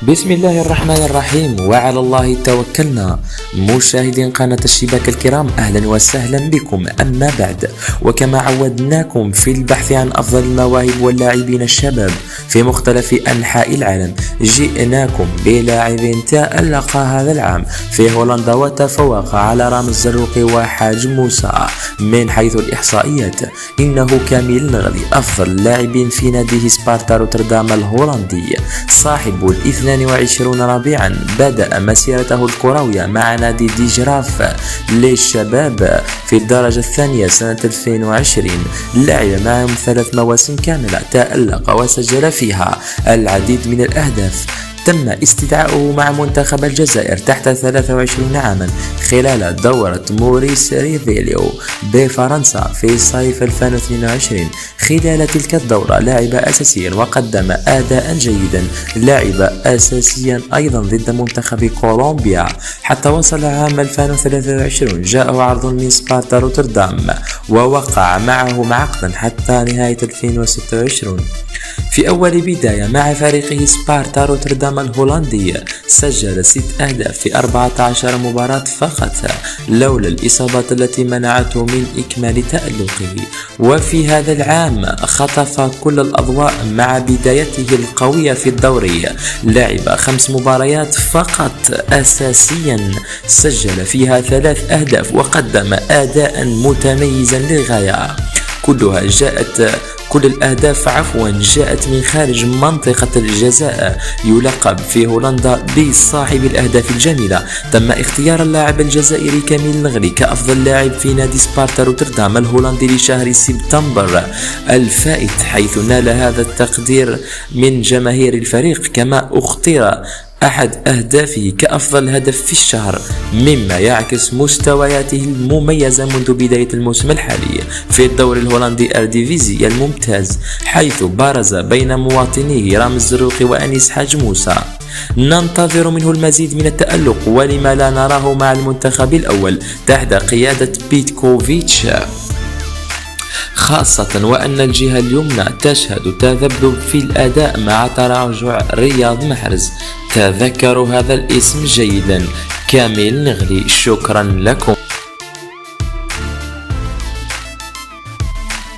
بسم الله الرحمن الرحيم، وعلى الله توكلنا. مشاهدين قناة الشباك الكرام، أهلا وسهلا بكم. أما بعد، وكما عودناكم في البحث عن أفضل المواهب واللاعبين الشباب في مختلف أنحاء العالم، جئناكم بلاعب تألق هذا العام في هولندا وتفوق على رامي الزروقي وحاج موسى. من حيث الإحصائيات، إنه كامل النغلي أفضل لاعب في ناديه سبارتا روتردام الهولندي، صاحب 22 ربيعا بدأ مسيرته الكروية مع نادي دي جراف للشباب في الدرجة الثانية سنة 2020. لعب معهم 3 مواسم كاملة، تألق وسجل فيها العديد من الأهداف. تم استدعاؤه مع منتخب الجزائر تحت 23 عاما خلال دورة موريس ريفيليو بفرنسا في صيف 2022. خلال تلك الدورة لعب أساسيا وقدم أداء جيدا، لعب أساسيا أيضا ضد منتخب كولومبيا حتى وصل عام 2023. جاءه عرض من سبارتا روتردام ووقع معه عقدا حتى نهاية 2026. في أول بداية مع فريقه سبارتا روتردام الهولندي سجل 6 أهداف في 14 مباراة فقط، لولا الإصابات التي منعته من إكمال تألقه. وفي هذا العام خطف كل الأضواء مع بدايته القوية في الدوري، لعب 5 مباريات فقط أساسيا، سجل فيها 3 أهداف وقدم أداء متميزا للغاية. كل الأهداف جاءت من خارج منطقة الجزاء. يلقب في هولندا بصاحب الأهداف الجميلة. تم اختيار اللاعب الجزائري كامل النغلي كأفضل لاعب في نادي سبارتا روتردام الهولندي لشهر سبتمبر الفائت، حيث نال هذا التقدير من جماهير الفريق. كما اختير أحد أهدافه كأفضل هدف في الشهر، مما يعكس مستوياته المميزة منذ بداية الموسم الحالي في الدوري الهولندي ارديفيزي الممتاز، حيث بارز بين مواطنيه رامي الزروقي وأنيس حاج موسى. ننتظر منه المزيد من التألق، ولما لا نراه مع المنتخب الأول تحت قيادة بيتكوفيتش، خاصة وأن الجهة اليمنى تشهد تذبذب في الأداء مع تراجع رياض محرز. تذكروا هذا الاسم جيدا، كامل النغلي. شكرا لكم.